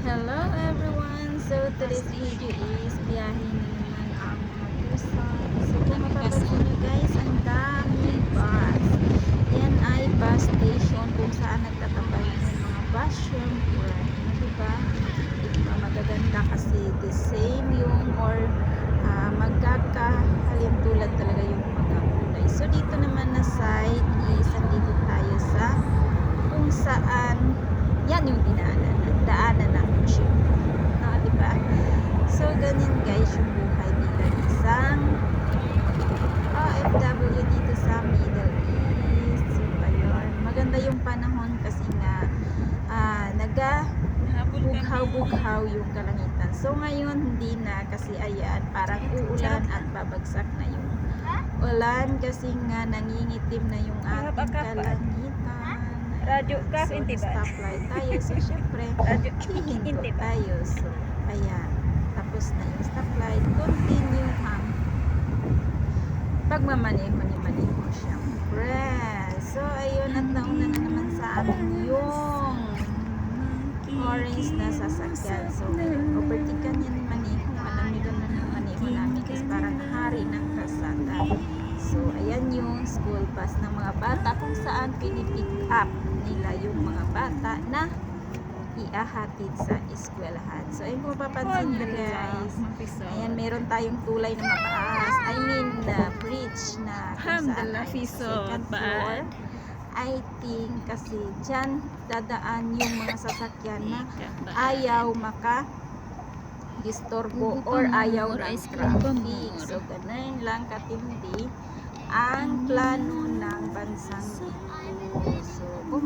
Hello everyone! So today's video is biyahe na naman ang mga busan. So kung mapapansin nyo guys, ang daming bus. Yan ay bus station kung saan nagtatambay yung mga bus syempre. Diba? Magaganda kasi the same yung or magkakahalintulad talaga yung mga kulay. So dito naman na side is andito tayo sa kung saan yan yung daanan namin siya. No, diba? So, ganyan guys yung buhay bilang isang OFW dito sa Middle East. So, ayun. Maganda yung panahon kasi nga bughaw-bughaw yung kalangitan. So, ngayon hindi na kasi ayan, parang uulan at babagsak na yung ulan kasi nga nangingitim na yung ating kalangitan. Radyo ka, So, hindi ba? stoplight tayo. So, syempre, hihinto tayo. So, ayan. Tapos na yung stoplight. Continue ang pagmamaneho ni Maneho, syempre. So, ayun. At nauna na naman sa amin yung orange na sasakyan. So, overtikan yan ni Maneho. Malamigan na ng Maneho namin kasi parang hari ng kalsada. So, ayan yung school bus ng mga bata kung saan pinipick up nila yung mga bata na iahatid sa eskwelahan. So, ayun kung mapapansin nyo guys, ayan, meron tayong tulay na mataas. I mean, bridge na kung saan ay second floor. I think kasi dyan dadaan yung mga sasakyan na ayaw disturbo or ayaw ng traffic. So, ganun lang katindi ang plano ng bansang ito. So, kung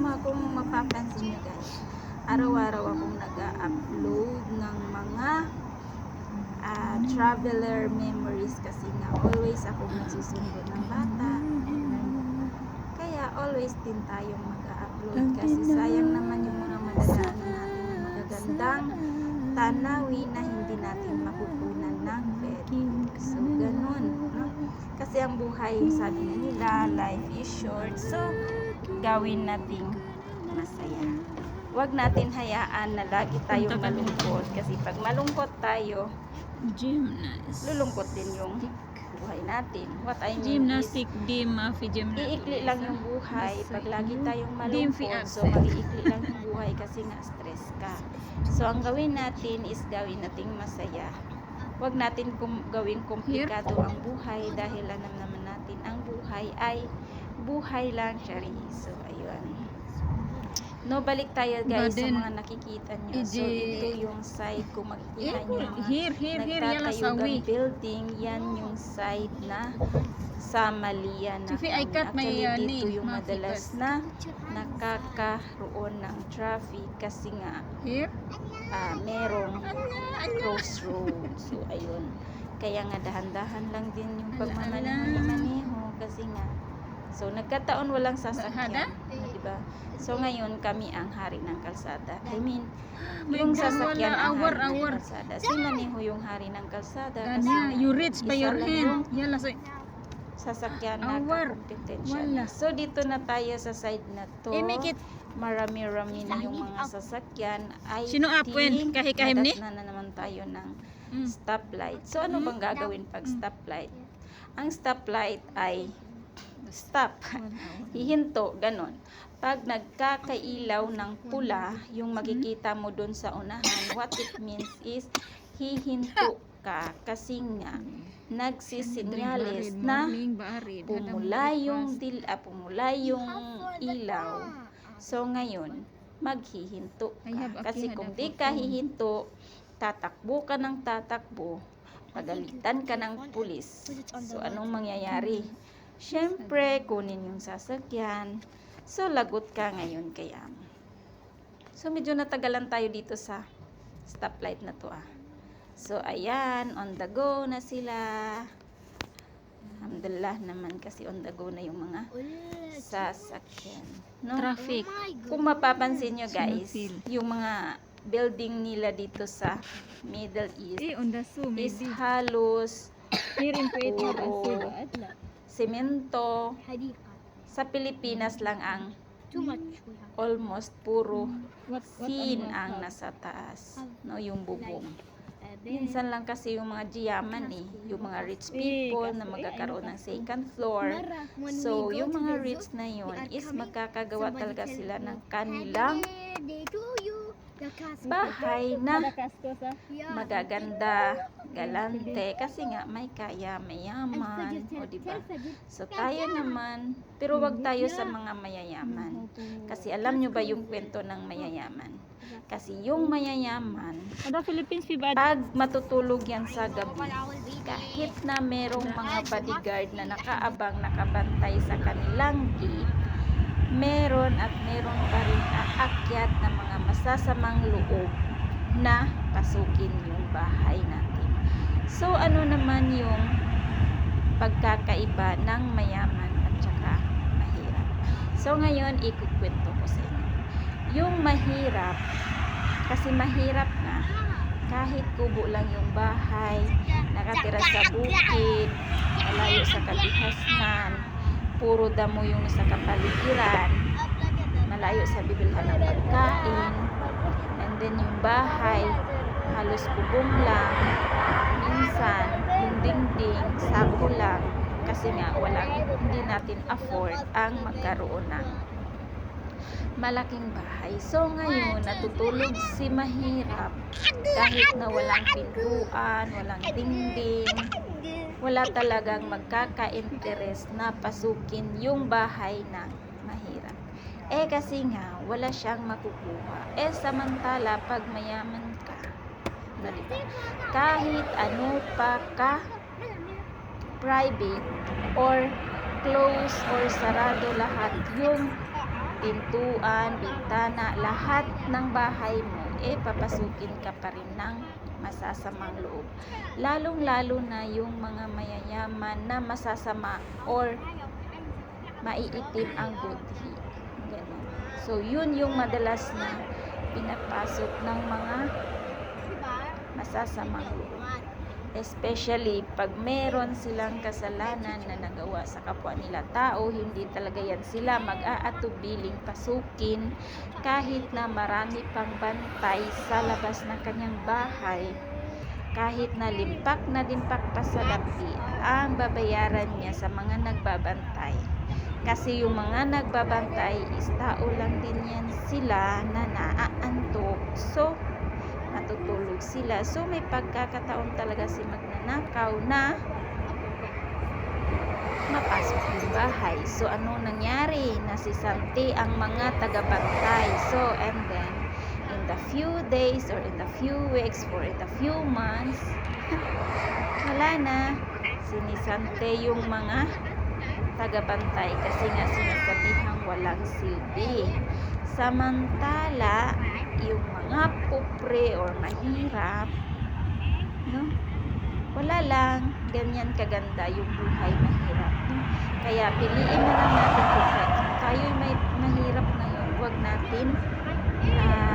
mapapansin nyo guys, araw-araw akong nag-upload ng mga traveler memories kasi nga always akong nagsusundo ng bata. Kaya always din tayong mag-upload kasi sayang naman yung mga madadaanan natin ng magagandang tanawin na hindi natin makukunan ng pwede. So, ganun. No? Kasi ang buhay, sabi na nila, life is short. So, gawin nating masaya. Huwag natin hayaan na lagi tayong malungkot. Kasi pag malungkot tayo, lulungkot din yung buhay natin. What I mean Gymnastic, iikli lang yung buhay pag lagi tayong malungkot. So, mag-iikli lang yung buhay kasi nga stress ka. So, ang gawin natin is gawin nating masaya. Huwag natin gawing komplikado ang buhay dahil alam naman natin ang buhay ay buhay lang, Chari. So, ayun. No, balik tayo guys sa mga nakikita nyo. So, ito yung side kung makikita nyo nagtatayugang building. Yan yung side na sa Malia na actually dito yung madalas na nakakaroon ng traffic kasi nga merong crossroad. So, ayun. Kaya nga dahan-dahan lang din yung pagmamaneho kasi nga so, nagkataon walang sasakyan. Diba? So, ngayon kami ang hari ng kalsada. I mean, yung sasakyan ang hari ng kalsada. Si Maneho yung hari ng kalsada. Kasi you reach by your hand. Sasakyan na kakompetensya. So, dito na tayo sa side na to. Marami-rami na yung mga sasakyan. I think dadas na naman tayo ng stoplight. So, ano bang gagawin pag stoplight? Ang stoplight ay stop. Hihinto, ganon. Pag nagkakailaw ng pula, yung makikita mo dun sa unahan, what it means is hihinto ka kasi nga nagsisinyales na pumula yung ilaw. So ngayon, maghihinto ka. Kasi kung di ka hihinto, tatakbo ka ng tatakbo, pagalitan ka ng pulis. So anong mangyayari? Siyempre, kunin yung sasakyan. So, lagot ka ngayon kaya. So, medyo natagalan tayo dito sa stoplight na to So, ayan, on the go na sila. Alhamdulillah naman kasi on the go na yung mga sasakyan. No? Traffic. Kung mapapansin nyo guys, yung mga building nila dito sa Middle East is halos puro semento. Sa Pilipinas lang ang Too much. almost puro What sin ano ang have? nasa taas, no, yung bubong. And Minsan lang kasi yung mga giyaman yung mga rich people na magkakaroon ng second floor. So, yung mga rich na yun is magkakagawa talaga sila ng kanilang bahay na Madagasko sa magaganda, galante, kasi nga may kaya, mayaman, o diba? So, tayo naman, pero wag tayo sa mga mayayaman. Kasi alam nyo ba yung kwento ng mayayaman? Kasi yung mayayaman, Ada Philippines ba? pag matutulog yan sa gabi, kahit na merong mga bodyguard na nakaabang, nakabantay sa kanilang gate, meron pa rin aakyat na mga masasamang loob na pasukin yung bahay natin. So, ano naman yung pagkakaiba ng mayaman at saka mahirap? So, ngayon, ikukwento ko sa inyo. Yung mahirap, kasi mahirap na, kahit kubo lang yung bahay, nakatira sa bukid, malayo sa kabihasnan, puro damo yung sa kapaligiran, malayo sa bibilhan ng pagkain, and then yung bahay, halos bubong lang, minsan, yung dingding, sako lang, kasi nga, hindi natin afford ang magkaroon ng malaking bahay. So, ngayon, natutulog si mahirap kahit na walang pintuan, walang dingding, wala talagang magkaka-interest na pasukin yung bahay ng mahirap. Kasi nga, wala siyang makukuha. Samantala, pag mayaman ka, na diba? Kahit ano pa ka private or close or sarado lahat yung pintuan, bintana, lahat ng bahay mo, papasukin ka pa rin ng masasamang loob. Lalong-lalo na yung mga mayayaman na masasama or maiitim ang budhi. Ganun. So, yun yung madalas na pinapasok ng mga masasamang loob. Especially pag meron silang kasalanan na nagawa sa kapwa nila tao, hindi talaga yan sila mag-aatubiling pasukin kahit na marami pang bantay sa labas ng kanyang bahay, kahit na limpak pa sa lapi ang babayaran niya sa mga nagbabantay. Kasi yung mga nagbabantay is tao lang din yan sila na naaantok. So, natutulog sila. So, may pagkakataon talaga si magnanakaw na mapasok yung bahay. So, ano nangyari? Nasisanti ang mga tagabantay. So, and then, in the few days or in the few weeks or in the few months, wala na. Sinisante yung mga tagabantay kasi nga sinasabihang walang silbi. Samantala, yung mga pupre or mahirap, no? Wala lang, ganyan kaganda yung buhay mahirap, no? Kaya piliin na lang natin kung tayo'y may mahirap ngayon, huwag natin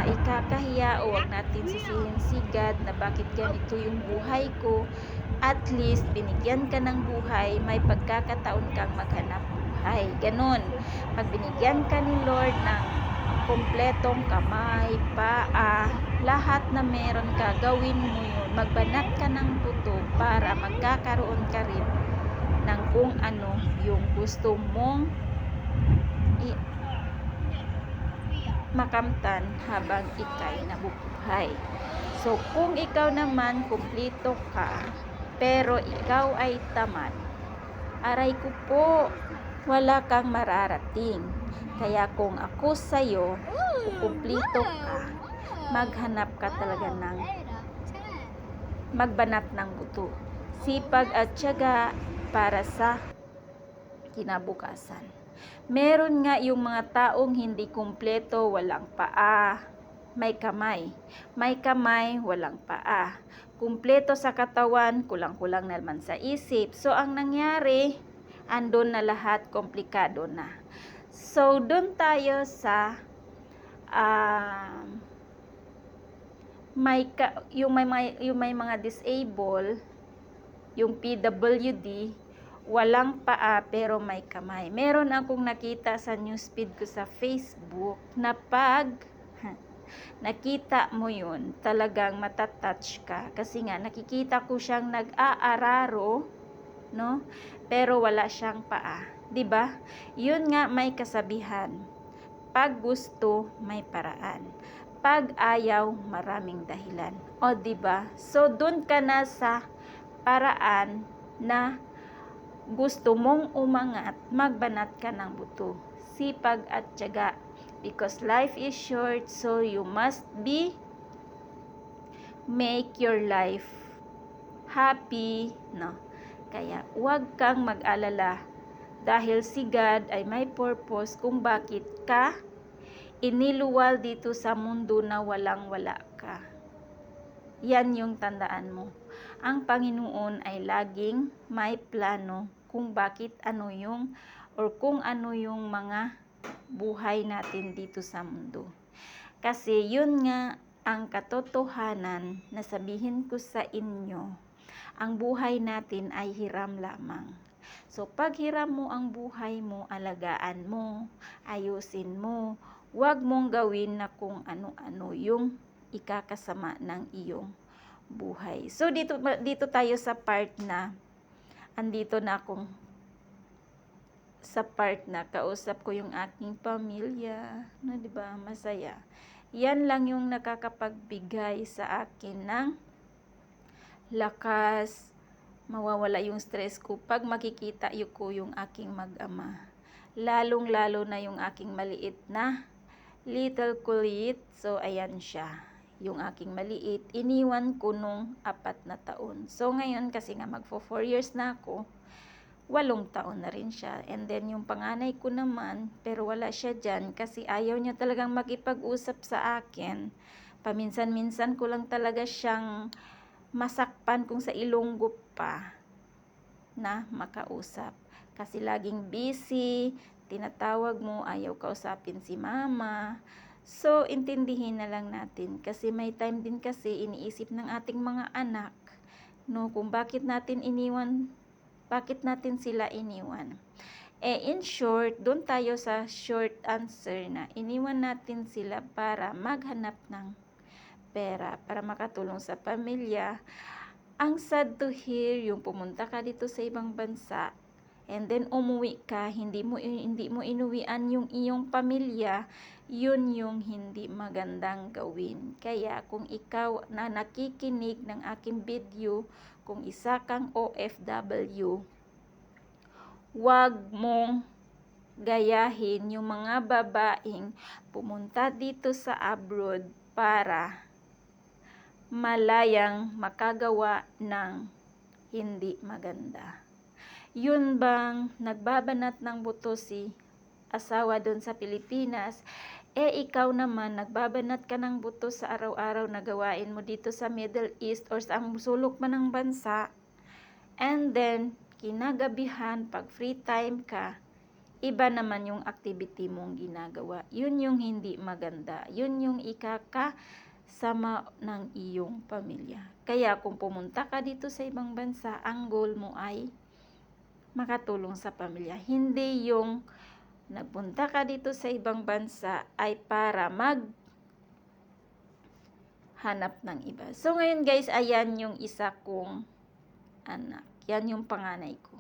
ikakahiya o huwag natin sisihin si God na bakit ganito yung buhay ko. At least, binigyan ka ng buhay, may pagkakataon kang maghanap buhay. Ganon. Pag binigyan ka ni Lord ng kompletong kamay, paa, lahat na meron ka, gawin mo yun. Magbanat ka ng buto para magkakaroon ka rin ng kung ano yung gusto mong makamtan habang ikay nabubuhay. So, kung ikaw naman kumplito ka, pero ikaw ay tamad, aray ko po, wala kang mararating. Kaya kung ako sa'yo, kumplito ka, maghanap ka talaga ng magbanat ng buto. Sipag at tiyaga para sa kinabukasan. Meron nga yung mga taong hindi kumpleto, walang paa, may kamay. May kamay, walang paa. Kumpleto sa katawan, kulang-kulang naman sa isip. So, ang nangyari, andun na lahat, komplikado na. So, doon tayo sa yung may mga disable, yung PWD, walang paa pero may kamay. Meron akong nakita sa newsfeed ko sa Facebook na pag nakita mo yun, talagang matatouch ka. Kasi nga, nakikita ko siyang nag-aararo, no? Pero wala siyang paa. 'Di ba? Yun nga may kasabihan. Pag gusto, may paraan. Pag ayaw, maraming dahilan. O 'di ba? So doon ka na sa paraan na gusto mong umangat, magbanat ka ng buto. Sipag at tiyaga. Because life is short, so you must make your life happy, no? Kaya huwag kang mag-alala dahil si God ay may purpose kung bakit ka iniluwal dito sa mundo na walang-wala ka. Yan yung tandaan mo. Ang Panginoon ay laging may plano kung bakit kung ano yung mga buhay natin dito sa mundo. Kasi yun nga ang katotohanan na sabihin ko sa inyo, ang buhay natin ay hiram lamang. So pag hiram mo ang buhay mo, alagaan mo, ayusin mo, huwag mong gawin na kung ano-ano yung ikakasama ng iyong buhay. So dito tayo sa part na andito na akong sa part na kausap ko yung aking pamilya, no, 'di ba? Masaya. Yan lang yung nakakapagbigay sa akin ng lakas, mawawala yung stress ko pag makikita ko yung aking mag-ama. Lalong-lalo na yung aking maliit na little kulit. So ayan siya, yung aking maliit, iniwan ko nung 4 na taon. So ngayon kasi nga magfo 4 years na ako, 8 taon na rin siya. And then yung panganay ko naman, pero wala siya dyan kasi ayaw niya talagang makipag-usap sa akin. Paminsan-minsan ko lang talaga siyang masakpan kung sa Ilonggo pa na makausap. Kasi laging busy, tinatawag mo, ayaw kausapin si mama. So, intindihin na lang natin. Kasi may time din kasi iniisip ng ating mga anak, no, kung bakit natin sila iniwan. In short, doon tayo sa short answer na iniwan natin sila para maghanap ng pera, para makatulong sa pamilya. Ang sad to hear, yung pumunta ka dito sa ibang bansa, and then umuwi ka, hindi mo inuwian yung iyong pamilya, yun yung hindi magandang gawin. Kaya kung ikaw na nakikinig ng aking video, kung isa kang OFW, huwag mong gayahin yung mga babaeng pumunta dito sa abroad para malayang makagawa ng hindi maganda. Yun bang nagbabanat ng buto si asawa doon sa Pilipinas, ikaw naman nagbabanat ka ng buto sa araw-araw na gawain mo dito sa Middle East or sa sulok man ng bansa, and then kinagabihan pag free time ka, iba naman yung activity mong ginagawa. Yun yung hindi maganda. Yun yung ikakasama ng iyong pamilya. Kaya kung pumunta ka dito sa ibang bansa, ang goal mo ay makatulong sa pamilya. Hindi yung nagpunta ka dito sa ibang bansa ay para maghanap ng iba. So ngayon guys, ayan yung isa kong anak. Yan yung panganay ko.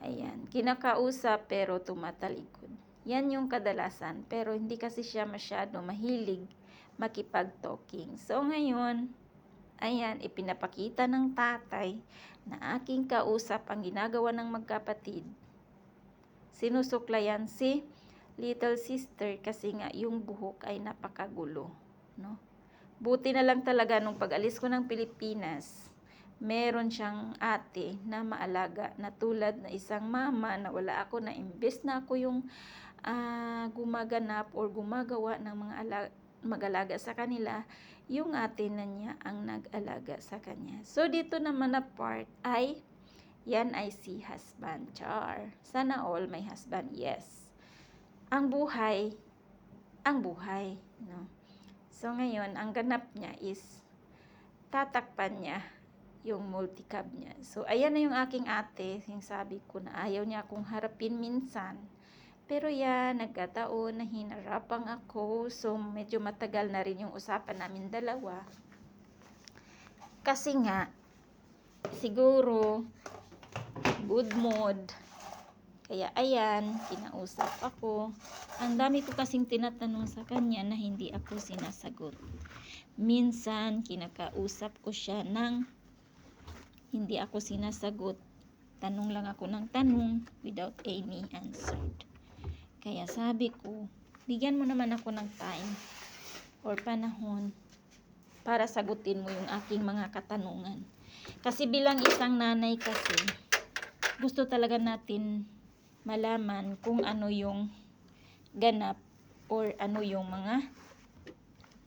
Ayan, kinakausap pero tumatalikod. Yan yung kadalasan, pero hindi kasi siya masyado mahilig makipag-talking. So ngayon, ayan, ipinapakita ng tatay na aking kausap ang ginagawa ng magkapatid. Sinusuklayan si little sister kasi nga yung buhok ay napakagulo, no? Buti na lang talaga nung pag-alis ko ng Pilipinas, meron siyang ate na maalaga na tulad na isang mama na wala ako, na imbes na ako yung gumaganap or gumagawa ng mga mag-alaga sa kanila, yung ate na niya ang nag-alaga sa kanya. So dito naman na part ay yan ay si husband. Char. Sana all may husband. Yes. Ang buhay, no? So ngayon, ang ganap niya is tatakpan niya yung multicab niya. So, ayan na yung aking ate, yung sabi ko na ayaw niya akong harapin minsan. Pero yan, nagkataon na hinarapang ako. So, medyo matagal na rin yung usapan namin dalawa. Kasi nga, siguro, good mood. Kaya ayan, kinausap ako. Ang dami ko kasing tinatanong sa kanya na hindi ako sinasagot. Minsan, kinakausap ko siya ng hindi ako sinasagot. Tanong lang ako ng tanong without any answered. Kaya sabi ko, bigyan mo naman ako ng time or panahon para sagutin mo yung aking mga katanungan. Kasi bilang isang nanay kasi, gusto talaga natin malaman kung ano yung ganap or ano yung mga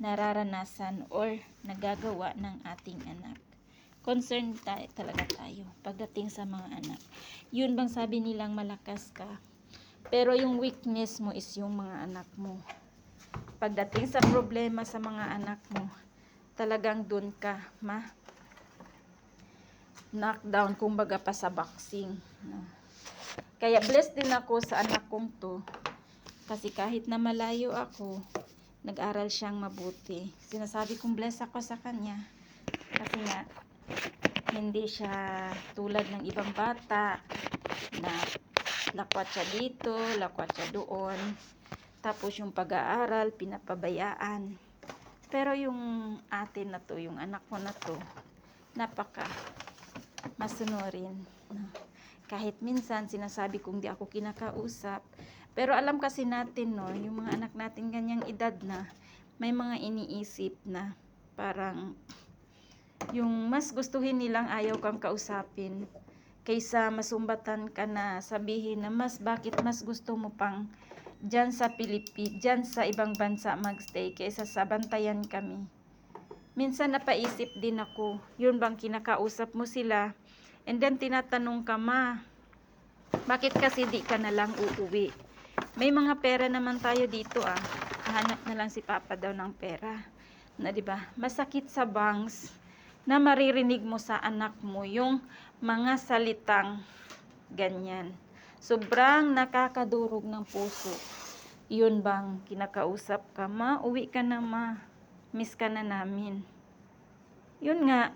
nararanasan or nagagawa ng ating anak. Concerned talaga tayo pagdating sa mga anak. Yun bang sabi nilang malakas ka, pero yung weakness mo is yung mga anak mo. Pagdating sa problema sa mga anak mo, talagang dun ka knockdown, kumbaga pa sa boxing. Kaya blessed din ako sa anak kong to, kasi kahit na malayo ako, nag-aral siyang mabuti. Sinasabi kong blessed ako sa kanya kasi nga hindi siya tulad ng ibang bata na lakwat siya dito, lakwat siya doon, tapos yung pag-aaral pinapabayaan. Pero yung atin na to, yung anak ko na to, napaka masunurin. Kahit minsan sinasabi kong di ako kinakausap, pero alam kasi natin, no, yung mga anak natin ganyang edad na, may mga iniisip na parang yung mas gustuhin nilang ayaw kang kausapin kaysa masumbatan ka na sabihin na bakit mas gusto mo pang dyan sa dyan sa ibang bansa magstay kaysa sa bantayan kami. Minsan napaisip din ako, yun bang kinakausap mo sila and then tinatanong ka, bakit kasi di ka na lang uuwi? May mga pera naman tayo dito hanap na lang si Papa daw ng pera. Na, diba? Masakit sa bangs na maririnig mo sa anak mo yung mga salitang ganyan. Sobrang nakakadurog ng puso. Yun bang kinakausap ka, uwi ka na, miss ka na namin. Yun nga,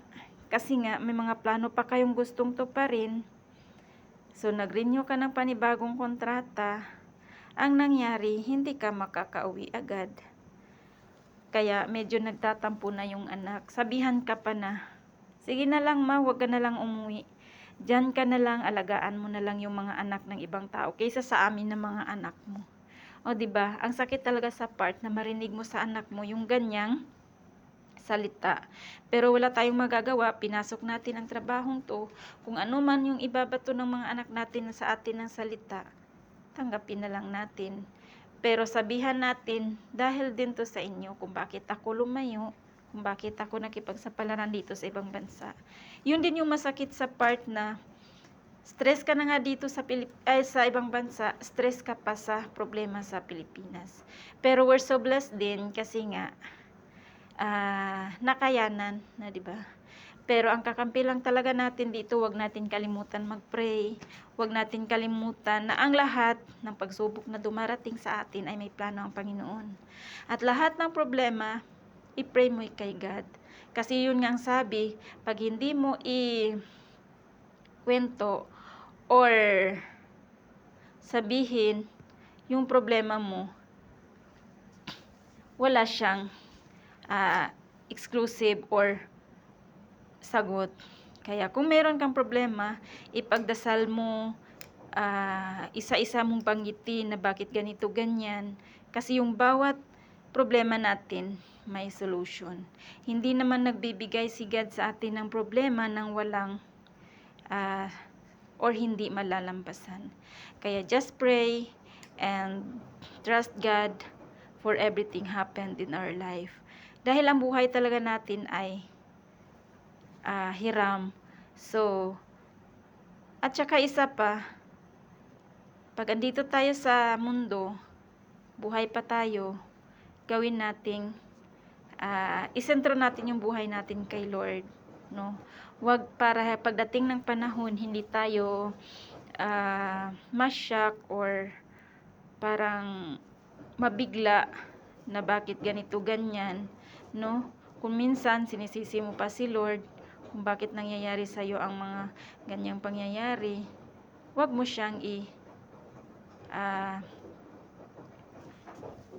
kasi nga may mga plano pa kayong gustong tuparin. So nag-renew ka ng panibagong kontrata. Ang nangyari, hindi ka makakauwi agad. Kaya medyo nagtatampo na yung anak. Sabihan ka pa na, sige na lang huwag ka na lang umuwi. Diyan ka na lang, alagaan mo na lang yung mga anak ng ibang tao kaysa sa amin na mga anak mo. O diba, ang sakit talaga sa part na marinig mo sa anak mo yung ganyang salita. Pero wala tayong magagawa, pinasok natin ang trabahong to. Kung ano man yung ibabato ng mga anak natin sa atin ng salita, tanggapin na lang natin. Pero sabihan natin, dahil din to sa inyo, kung bakit ako lumayo, kung bakit ako nakipagsapalaran dito sa ibang bansa. Yun din yung masakit sa part na stress ka na nga dito sa ibang bansa, stress ka pa sa problema sa Pilipinas. Pero we're so blessed din kasi nga nakayanan na, diba? Pero ang kakampi lang talaga natin dito, wag natin kalimutan mag-pray. Wag natin kalimutan na ang lahat ng pagsubok na dumarating sa atin ay may plano ang Panginoon. At lahat ng problema, i-pray mo kay God. Kasi yun nga ang sabi, pag hindi mo kwento or sabihin yung problema mo, wala siyang exclusive or sagot. Kaya kung meron kang problema, ipagdasal mo, isa-isa mong banggitin na bakit ganito ganyan, kasi yung bawat problema natin may solution. Hindi naman nagbibigay si God sa atin ng problema nang walang or hindi malalampasan. Kaya just pray and trust God for everything happened in our life. Dahil ang buhay talaga natin ay hiram. So, at saka isa pa, pag andito tayo sa mundo, buhay pa tayo, gawin nating isentro natin yung buhay natin kay Lord, no? Wag para pagdating ng panahon hindi tayo ma-shock or parang mabigla na bakit ganito ganyan, no? Kung minsan sinisisi mo pa si Lord kung bakit nangyayari sa iyo ang mga ganyang pangyayari, wag mo siyang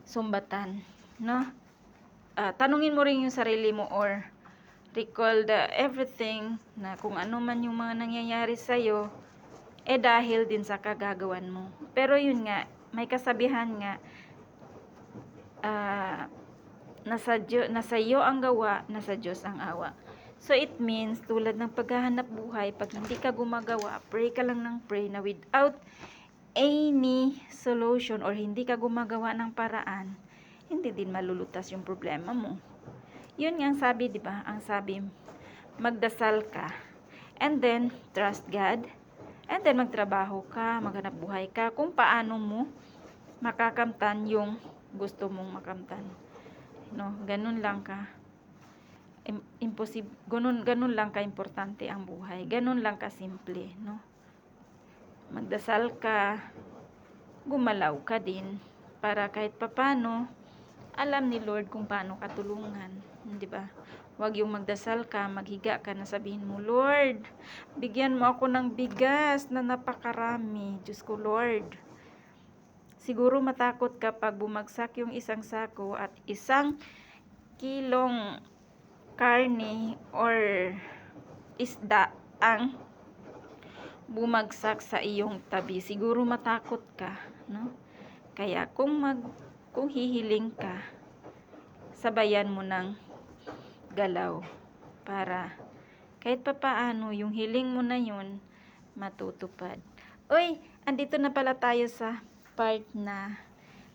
sumbatan, no? Tanungin mo rin yung sarili mo or recall everything na kung ano man yung mga nangyayari sa iyo dahil din sa kagagawan mo. Pero yun nga, may kasabihan nga nasa iyo ang gawa, nasa Diyos ang awa. So it means tulad ng paghahanap buhay, pag hindi ka gumagawa, pray ka lang ng pray na without any solution or hindi ka gumagawa ng paraan, hindi din malulutas yung problema mo. Yun nga ang sabi, di ba? Ang sabi, magdasal ka and then trust God and then magtrabaho ka, maghanap buhay ka kung paano mo makakamtan yung gusto mong makamtan. No, ganun lang ka ganun lang ka importante ang buhay. Ganun lang ka simple, no? Magdasal ka, gumalaw ka din para kahit papano alam ni Lord kung paano ka tulungan, di ba? Huwag yung magdasal ka, maghiga ka na sabihin mo, Lord, bigyan mo ako ng bigas na napakarami. Diyos ko, Lord. Siguro matakot ka pag bumagsak yung isang sako at 1 kilong karne or isda ang bumagsak sa iyong tabi. Siguro matakot ka, no? Kaya kung hihiling ka, sabayan mo ng galaw para kahit papaano yung hiling mo na yun matutupad. Uy, andito na pala tayo sa part na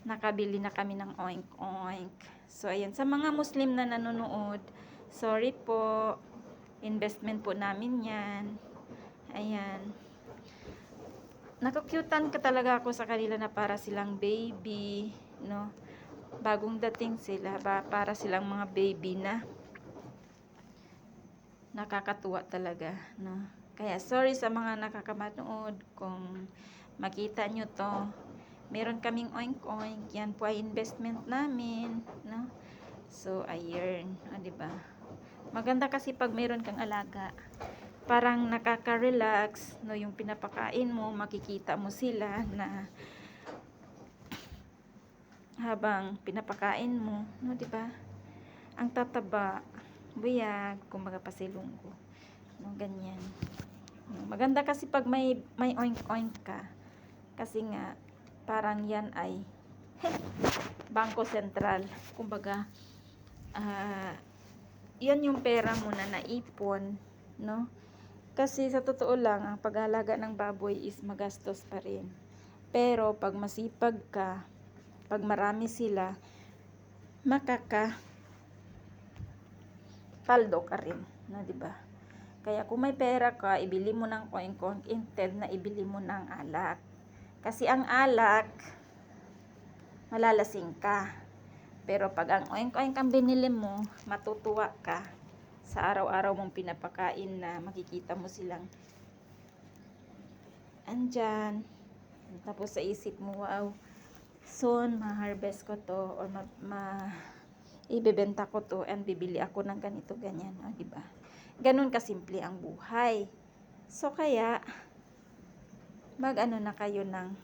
nakabili na kami ng oink oink. So ayan, sa mga Muslim na nanonood, sorry po, investment po namin yan. Ayan, nakukyutan ka talaga ako sa kanila na para silang baby, no? Bagong dating sila, para silang mga baby na nakakatuwa talaga, no? Kaya sorry sa mga nakakamanood kung makita nyo to. Meron kaming oink oink, yan po ay investment namin, no? So ayun, diba? Maganda kasi pag meron kang alaga, parang nakaka-relax, no? Yung pinapakain mo, makikita mo sila na habang pinapakain mo, no, di ba? Ang tataba, buyag, kumbaga pasilunggo, no, ganyan. No, maganda kasi pag may oink oink ka, kasi nga parang yan ay bangko sentral, kumbaga yan yung pera mo na naipon, no? Kasi sa totoo lang, ang pag-alaga ng baboy is magastos pa rin. Pero pag masipag ka, pag marami sila, paldo ka rin, no, di ba? Kaya kung may pera ka, ibili mo ng oink-oink instead na ibili mo ng alak. Kasi ang alak, malalasing ka. Pero pag ang oink-oink ang binili mo, matutuwa ka sa araw-araw mong pinapakain na makikita mo silang andyan. Tapos sa isip mo, wow, soon ma-harvest ko to or ibebenta ko to and bibili ako ng ganito ganyan, di ba? Ganun kasimple ang buhay. So kaya mag-ano na kayo ng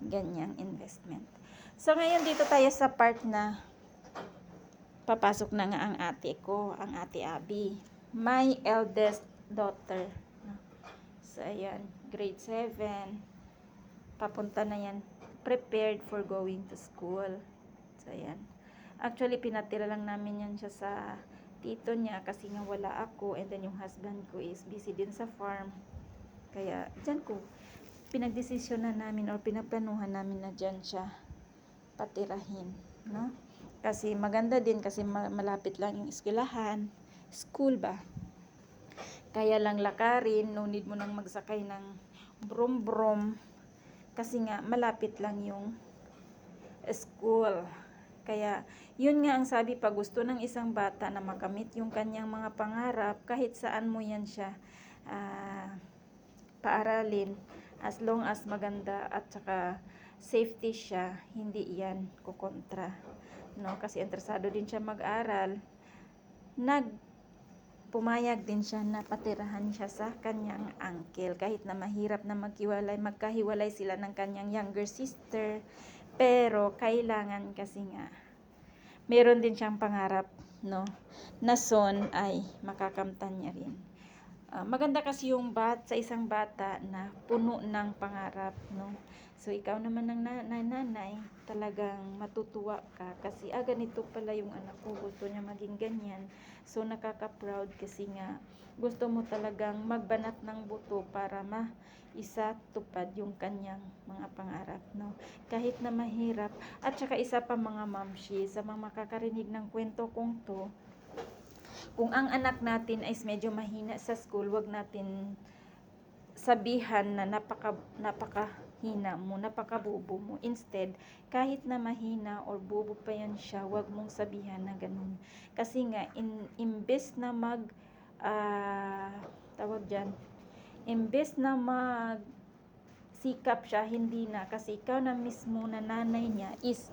ganyang investment. So ngayon dito tayo sa part na papasok na nga ang ate ko, ang ate Abby, my eldest daughter. So ayan, grade 7, papunta na yan, prepared for going to school. So ayan, actually pinatira lang namin yan siya sa tito niya kasi nga wala ako, and then yung husband ko is busy din sa farm, kaya dyan ko pinagdesisyonan namin or pinaplanuhan namin na dyan siya patirahin, no? Kasi maganda din kasi malapit lang yung eskwelahan, school ba, kaya lang lakarin, no need mo nang magsakay ng brom kasi nga malapit lang yung school. Kaya yun nga ang sabi, pag gusto ng isang bata na makamit yung kanyang mga pangarap, kahit saan mo yan siya paaralin, as long as maganda at saka safety siya, hindi yan kukontra, no? Kasi interesado din siya mag-aral, pumayag din siya na patirahan siya sa kanyang uncle kahit na mahirap na magkahiwalay sila ng kanyang younger sister, pero kailangan kasi nga meron din siyang pangarap, no, na son ay makakamtan niya rin. Maganda kasi yung sa isang bata na puno ng pangarap, no. So ikaw naman ng nanay, talagang matutuwa ka kasi ganito pala yung anak ko, gusto niya maging ganyan. So nakaka-proud kasi nga gusto mo talagang magbanat ng buto para isa tupad yung kanyang mga pangarap, no. Kahit na mahirap. At saka isa pa mga mamshi, sa mga makakarinig ng kwento kong to, kung ang anak natin ay medyo mahina sa school, wag natin sabihan na napakahina mo, napakabobo mo. Instead, kahit na mahina or bobo pa yan siya, wag mong sabihan na ganun. Kasi nga, imbes na imbes na sikap siya, hindi na. Kasi ikaw na mismo na nanay niya is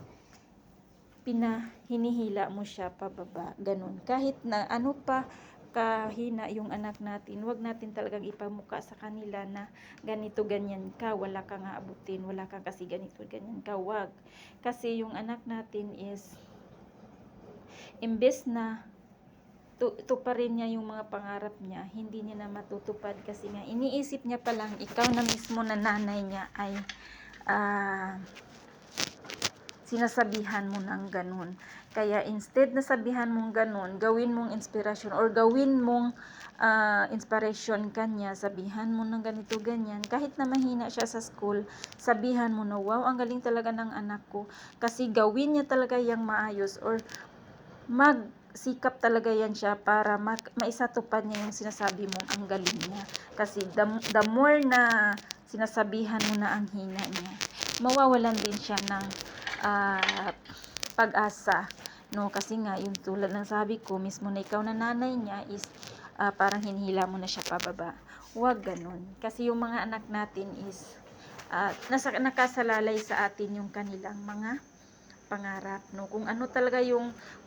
hinihila mo siya pababa, ganun. Kahit na ano pa kahina yung anak natin, wag natin talagang ipamuka sa kanila na ganito ganyan ka, wala ka nga abutin, wala ka kasi ganito ganyan ka, wag. Kasi yung anak natin is imbes na tuparin niya yung mga pangarap niya, hindi niya na matutupad kasi nga iniisip niya pa lang ikaw na mismo na nanay niya ay sinasabihan mo ng ganun. Kaya instead na sabihan mong ganun, gawin mong inspirasyon or gawin mong inspiration kanya, sabihan mo ng ganito ganyan. Kahit na mahina siya sa school, sabihan mo na, wow, ang galing talaga ng anak ko. Kasi gawin niya talaga yung maayos or magsikap talaga yan siya para maisatupad niya yung sinasabi mo, ang galing niya. Kasi the more na sinasabihan mo na ang hina niya, mawawalan din siya ng pag-asa, no. Kasi nga yung tulad ng sabi ko mismo na ikaw na nanay niya is parang hinihila mo na siya pababa. Huwag ganun, kasi yung mga anak natin is nakasalalay sa atin yung kanilang mga pangarap, no. Kung ano talaga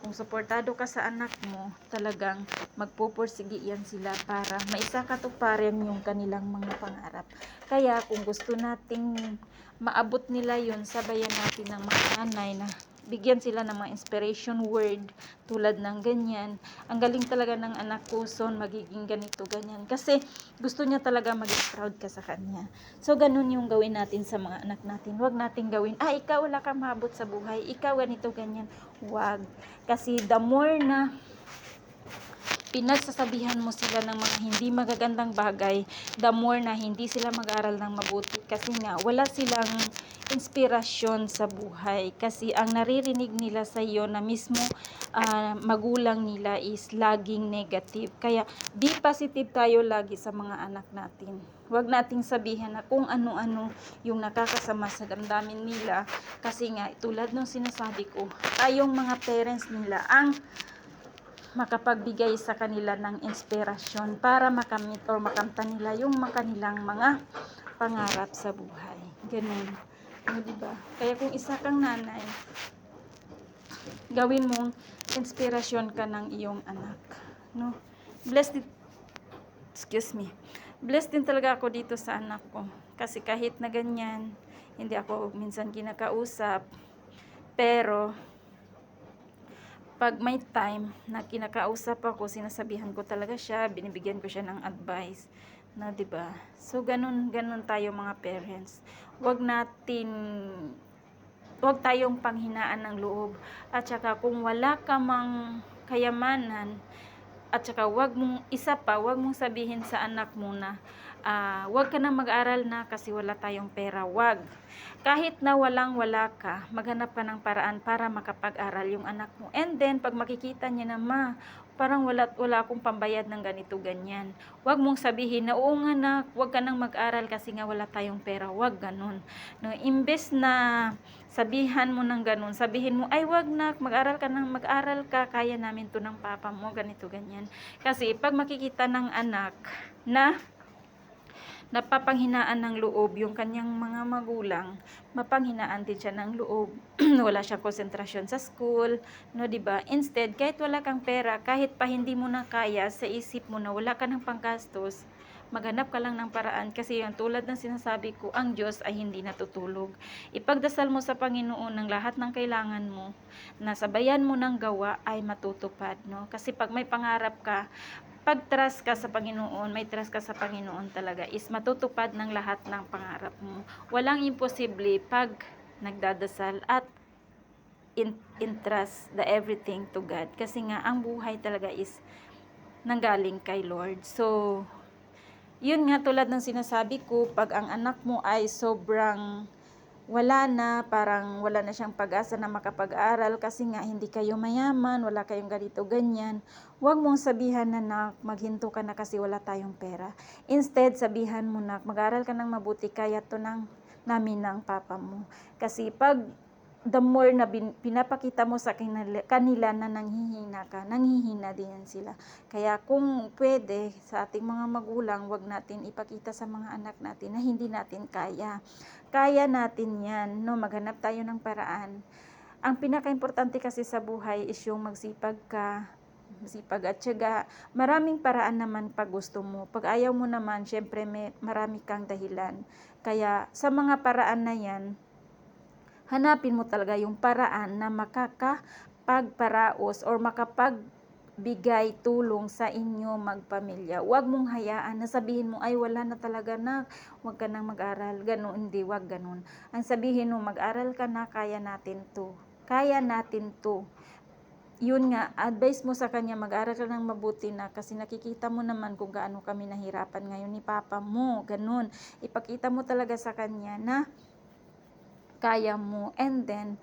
kung suportado ka sa anak mo, talagang magpupursige yan sila para maisakatuparan yung kanilang mga pangarap. Kaya kung gusto nating maabot nila yun, sabayan natin ng mga nanay na bigyan sila ng mga inspiration word tulad ng ganyan. Ang galing talaga ng anak ko, son, magiging ganito, ganyan. Kasi gusto niya talaga maging proud ka sa kanya. So, ganun yung gawin natin sa mga anak natin. Huwag natin gawin, ikaw wala kang maabot sa buhay, ikaw ganito, ganyan. Huwag. Kasi the more na pinagsasabihan mo sila ng mga hindi magagandang bagay, the more na hindi sila mag-aral ng mabuti. Kasi nga, wala silang inspirasyon sa buhay. Kasi ang naririnig nila sa iyo na mismo magulang nila is laging negative. Kaya, be positive tayo lagi sa mga anak natin. Huwag nating sabihan na kung ano-ano yung nakakasama sa damdamin nila. Kasi nga, tulad ng sinasabi ko, tayong mga parents nila ang makapagbigay sa kanila ng inspirasyon para makamit or makamtan nila yung kanilang mga pangarap sa buhay. Ganun. O, diba? Kaya kung isa kang nanay, gawin mong inspirasyon ka ng iyong anak. No? Blessed din talaga ako dito sa anak ko. Kasi kahit na ganyan, hindi ako minsan kinakausap. Pero pag may time na kinakausap ako, sinasabihan ko talaga siya, binibigyan ko siya ng advice, na 'di ba? So ganun tayo mga parents. Huwag tayong panghinaan ng loob. At saka kung wala ka mang kayamanan, at saka wag mong sabihin sa anak mo na wag ka na mag-aral na kasi wala tayong pera. Wag. Kahit na wala ka, maghanap ka ng paraan para makapag-aral yung anak mo. And then, pag makikita niya na, ma, parang wala akong pambayad ng ganito, ganyan. Huwag mong sabihin na, oo nga nak, huwag ka nang mag-aral kasi nga wala tayong pera. Huwag ganun. No, imbes na sabihan mo ng ganun, sabihin mo, ay wag nak, mag-aral ka, kaya namin to ng papa mo, ganito, ganyan. Kasi pag makikita ng anak na napapanghinaan ng loob yung kanyang mga magulang, mapanghinaan din siya ng loob. Wala siyang konsentrasyon sa school, no, 'di ba? Instead, kahit wala kang pera, kahit pa hindi mo na kaya, sa isip mo na wala ka ng panggastos, maghanap ka lang ng paraan kasi yung tulad ng sinasabi ko, ang Diyos ay hindi natutulog. Ipagdasal mo sa Panginoon ng lahat ng kailangan mo, na sabayan mo ng gawa ay matutupad, no? Kasi pag may pangarap ka, pag trust ka sa Panginoon, may trust ka sa Panginoon talaga, is matutupad ng lahat ng pangarap mo. Walang imposible pag nagdadasal at entrust the everything to God. Kasi nga, ang buhay talaga is nanggaling kay Lord. So, yun nga, tulad ng sinasabi ko, pag ang anak mo ay sobrang wala na, parang wala na siyang pag-asa na makapag-aral kasi nga hindi kayo mayaman, wala kayong ganito, ganyan, huwag mong sabihan na maghinto ka na kasi wala tayong pera. Instead, sabihan mo na mag-aral ka ng mabuti, kaya to namin ng papa mo. Kasi pag the more na pinapakita mo sa kanila na nanghihina din sila. Kaya kung pwede, sa ating mga magulang, wag natin ipakita sa mga anak natin na hindi natin kaya. Kaya natin yan, no? Maghanap tayo ng paraan. Ang pinaka-importante kasi sa buhay is yung magsipag at tiyaga. Maraming paraan naman pag gusto mo. Pag ayaw mo naman, syempre marami kang dahilan. Kaya sa mga paraan na yan, hanapin mo talaga yung paraan na makakapagparaos or makapagbigay tulong sa inyo magpamilya. Huwag mong hayaan na sabihin mo, ay wala na talaga na, huwag ka nang mag-aral. Ganun, hindi, huwag ganun. Ang sabihin mo, mag-aral ka na, kaya natin to. Kaya natin to. Yun nga, advice mo sa kanya, mag-aral ka ng mabuti na kasi nakikita mo naman kung gaano kami nahirapan ngayon ni papa mo. Ganun. Ipakita mo talaga sa kanya na kaya mo, and then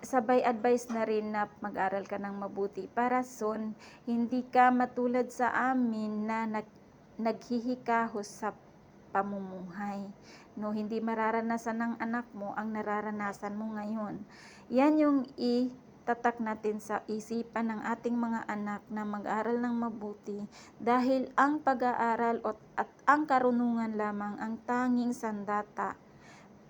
sabay advice na rin na mag-aral ka ng mabuti para soon hindi ka matulad sa amin na naghihikahos sa pamumuhay, no? Hindi mararanasan ng anak mo ang nararanasan mo ngayon. Yan yung tatak natin sa isipan ng ating mga anak na mag-aral ng mabuti, dahil ang pag-aaral at ang karunungan lamang ang tanging sandata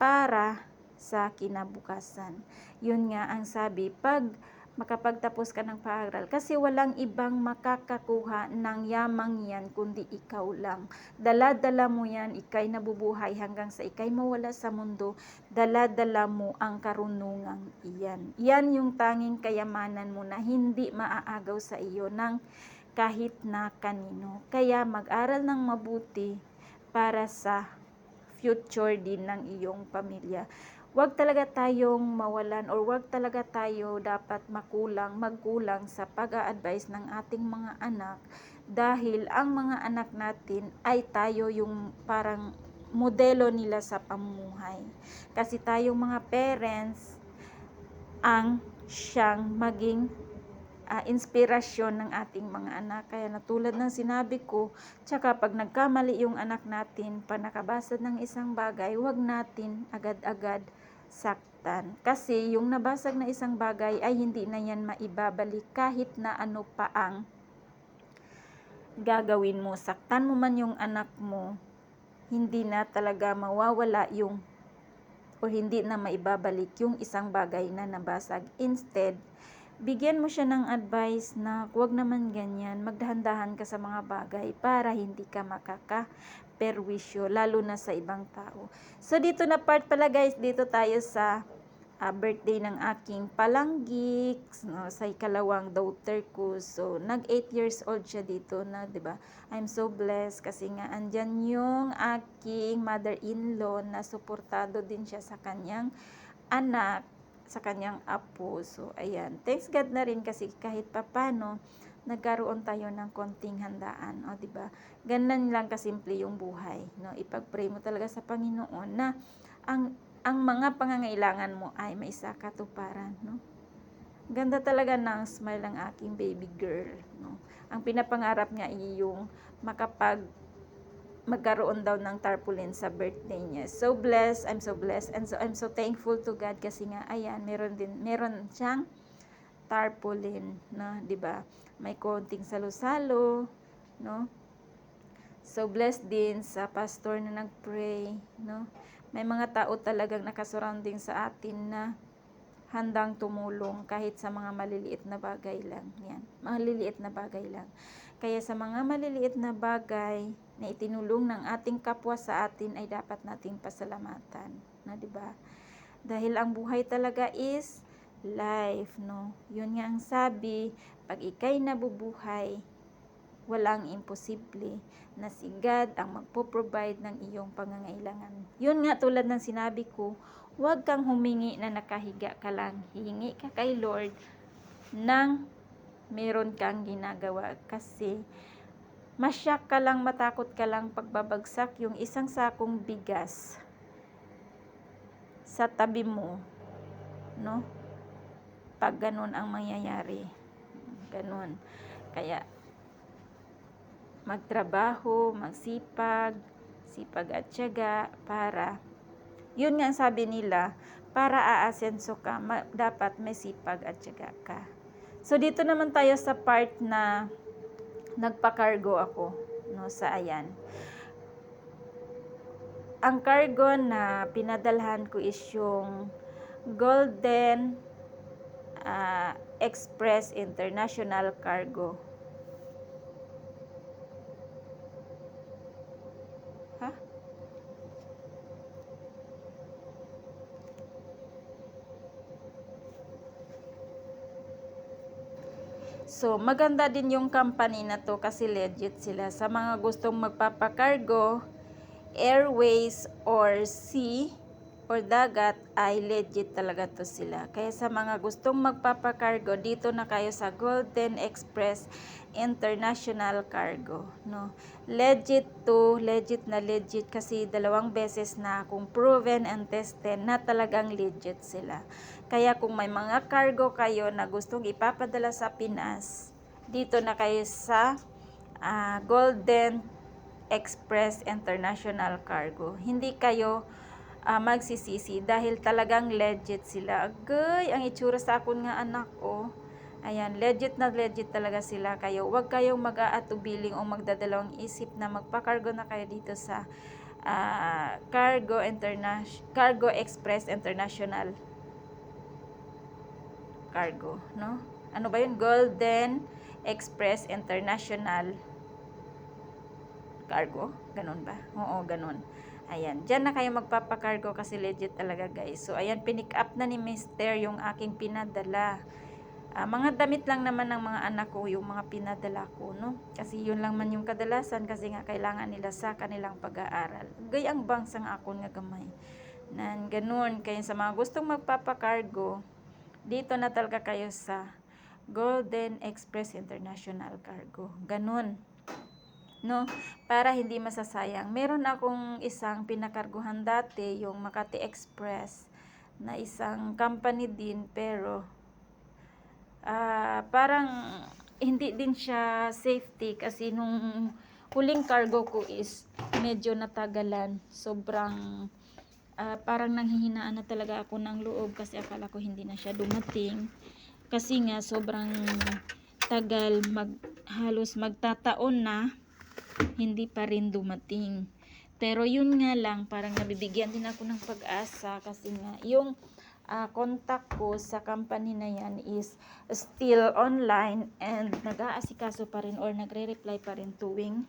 para sa kinabukasan. Yun nga ang sabi, pag makapagtapos ka ng pag-aaral, kasi walang ibang makakakuha ng yamang yan kundi ikaw lang. Dala-dala mo yan, ikay nabubuhay hanggang sa ikay mawala sa mundo, dala-dala mo ang karunungang iyan. Yan yung tanging kayamanan mo na hindi maaagaw sa iyo ng kahit na kanino. Kaya mag-aral ng mabuti para sa future din ng iyong pamilya. Huwag talaga tayong mawalan or huwag talaga tayo dapat magkulang sa pag-a-advise ng ating mga anak, dahil ang mga anak natin ay tayo yung parang modelo nila sa pamumuhay. Kasi tayong mga parents ang siyang maging inspirasyon ng ating mga anak. Kaya natulad ng sinabi ko, tsaka pag nagkamali yung anak natin, pag nakabasa ng isang bagay, huwag natin agad-agad saktan. Kasi yung nabasag na isang bagay ay hindi na yan maibabalik kahit na ano pa ang gagawin mo. Saktan mo man yung anak mo, hindi na talaga mawawala yung o hindi na maibabalik yung isang bagay na nabasag. Instead, bigyan mo siya ng advice na huwag naman ganyan, magdahan-dahan ka sa mga bagay para hindi ka makakaperwisyo, lalo na sa ibang tao. So dito na part pala guys, dito tayo sa birthday ng aking palanggik, no, sa ikalawang daughter ko. So nag 8 years old siya dito na, 'di ba? I'm so blessed kasi nga andyan yung aking mother-in-law na suportado din siya sa kanyang anak, sa kanyang apo. So ayan, thanks God na rin kasi kahit papano nagkaroon tayo ng konting handaan, o 'di ba? Ganun lang kasimple yung buhay, no? Ipag-pray mo talaga sa Panginoon na ang mga pangangailangan mo ay maisakatuparan, no? Ganda talaga ng smile ng aking baby girl, no? Ang pinapangarap niya ay yung magkaroon daw ng tarpaulin sa birthday niya. So blessed, I'm so blessed, and so I'm so thankful to God kasi nga ayan, meron siyang tarpaulin, no, 'di ba? May konting salo-salo, no? So blessed din sa pastor na nagpray, no? May mga tao talagang nakasurrounding sa atin na handang tumulong kahit sa mga maliliit na bagay lang. Yan, maliliit na bagay lang. Kaya sa mga maliliit na bagay na itinulong ng ating kapwa sa atin ay dapat nating pasalamatan, na 'di ba? Dahil ang buhay talaga is life, no? Yun nga ang sabi, pag ikay nabubuhay, walang imposible na si God ang magpo-provide ng iyong pangangailangan. Yun nga tulad ng sinabi ko, huwag kang humingi na nakahiga ka lang. Hihingi ka kay Lord nang meron kang ginagawa kasi masyak ka lang, matakot ka lang pagbabagsak yung isang sakong bigas sa tabi mo, no? Pag ganun ang mangyayari. Ganun. Kaya magtrabaho, sipag at tiyaga para, yun nga sabi nila, para aasenso ka, dapat may sipag at tiyaga ka. So dito naman tayo sa part na nagpa-cargo ako, no, sa ayan. Ang cargo na pinadalhan ko is yung Golden Express International Cargo. So, maganda din yung company na to kasi legit sila. Sa mga gustong magpapakargo, airways or sea or dagat, ay legit talaga to sila. Kaya sa mga gustong magpapakargo, dito na kayo sa Golden Express International Cargo, no? Legit na legit kasi 2 beses na akong proven and tested na talagang legit sila. Kaya kung may mga cargo kayo na gustong ipapadala sa Pinas, dito na kayo sa Golden Express International Cargo. Hindi kayo magsisisi dahil talagang legit sila. Agay, ang itsura sa akon nga anak ko. Ayan, legit na legit talaga sila. Kayo, huwag kayong mag-aatubiling o magdadalawang isip na magpa-cargo na kayo dito sa Cargo Express International Cargo, no? Ano ba yun? Golden Express International Cargo? Ganun ba? Oo, ganun. Ayan, dyan na kayo magpapakargo kasi legit talaga guys. So, ayan, pinick up na ni Mister yung aking pinadala. Mga damit lang naman ng mga anak ko yung mga pinadala ko, no? Kasi yun lang man yung kadalasan kasi nga kailangan nila sa kanilang pag-aaral. Gayang bangsang akon nga gamay. Nan, ganun. Kaya sa mga gustong magpapakargo, dito na talaga kayo sa Golden Express International Cargo. Ganun, no? Para hindi masasayang. Meron akong isang pinakarguhan dati, yung Makati Express, na isang company din, pero parang hindi din siya safety kasi nung huling cargo ko is medyo natagalan. Sobrang parang nanghihinaan na talaga ako ng loob kasi akala ko hindi na siya dumating. Kasi nga sobrang tagal, halos magtataon na hindi pa rin dumating. Pero yun nga lang, parang nabibigyan din ako ng pag-asa kasi nga yung contact ko sa company na yan is still online and nag-aasikaso pa rin or nagre-reply pa rin tuwing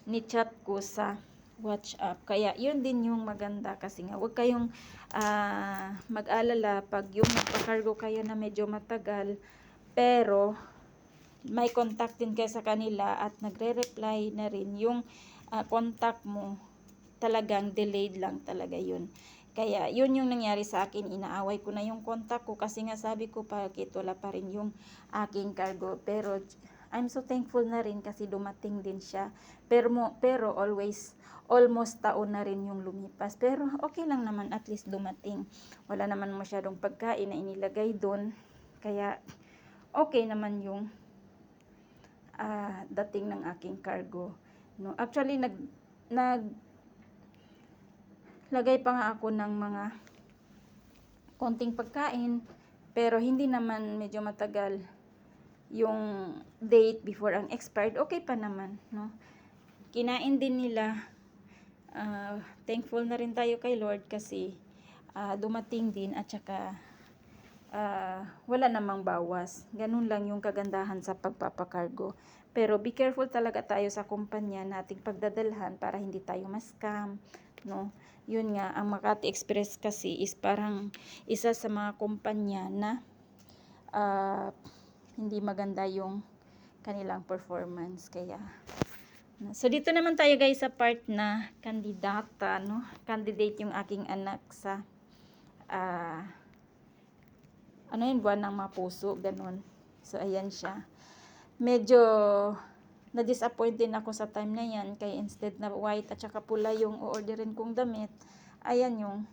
ni-chat ko sa WhatsApp. Kaya yun din yung maganda kasi nga huwag kayong mag-alala pag yung magpakargo kayo na medyo matagal pero may contact din kayo sa kanila at nagre-reply na rin yung contact mo, talagang delayed lang talaga yun. Kaya yun yung nangyari sa akin, inaaway ko na yung contact ko kasi nga sabi ko bakit wala pa rin yung aking cargo. Pero I'm so thankful na rin kasi dumating din siya. Pero almost taon na rin yung lumipas. Pero okay lang naman, at least dumating. Wala naman masyadong pagkain na inilagay doon. Kaya okay naman yung dating ng aking cargo. No, actually naglagay pa nga ako ng mga konting pagkain, pero hindi naman medyo matagal yung date before ang expired. Okay pa naman, no? Kinain din nila. Thankful na rin tayo kay Lord kasi dumating din at saka wala namang bawas. Ganun lang yung kagandahan sa pagpapakargo. Pero be careful talaga tayo sa kumpanya nating pagdadalhan para hindi tayo ma-scam, no? Yun nga, ang Makati Express kasi is parang isa sa mga kumpanya na hindi maganda yung kanilang performance. Kaya so dito naman tayo guys sa part na kandidata, no? Candidate yung aking anak sa buwan ng Mapuso, ganun. So ayan siya. Medyo na-disappoint din ako sa time na yan, kaya instead na white at saka pula yung o-orderin kong damit, ayan yung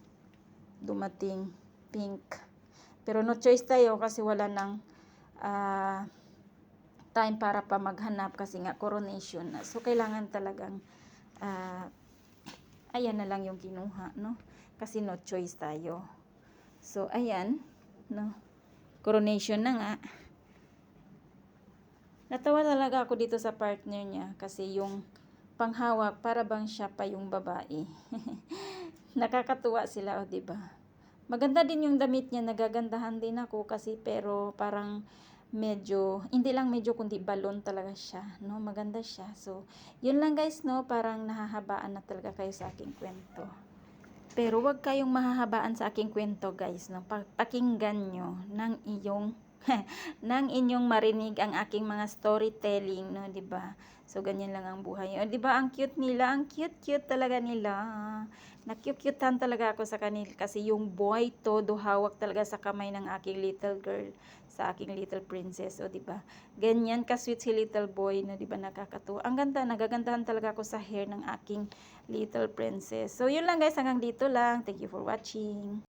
dumating, pink. Pero no choice tayo kasi wala nang time para pa maghanap kasi nga coronation na. So kailangan talagang ayan na lang yung kinuha, no? Kasi no choice tayo. So ayan, no? Coronation na nga. Natawa talaga ako dito sa partner niya kasi yung panghawak para bang siya pa yung babae. Nakakatuwa sila, di ba? Maganda din yung damit niya, nagagandahan din ako kasi pero parang medyo, hindi lang medyo kundi balon talaga siya, no? Maganda siya. So, yun lang guys, no? Parang nahahabaan na talaga kayo sa aking kwento. Pero wag kayong mahahabaan sa aking kwento guys, no? Pakinggan nyo ng inyong marinig ang aking mga storytelling, no, 'di ba? So ganyan lang ang buhay. 'Di ba? Ang cute nila, ang cute talaga nila. Na-cute-cutehan talaga ako sa kanila kasi yung boy todo hawak talaga sa kamay ng aking little girl, sa aking little princess, o 'di ba? Ganyan ka-sweet si little boy, no, 'di ba? Nakakatuwa. Ang ganda, nagagandahan talaga ako sa hair ng aking little princess. So yun lang guys, hanggang dito lang. Thank you for watching.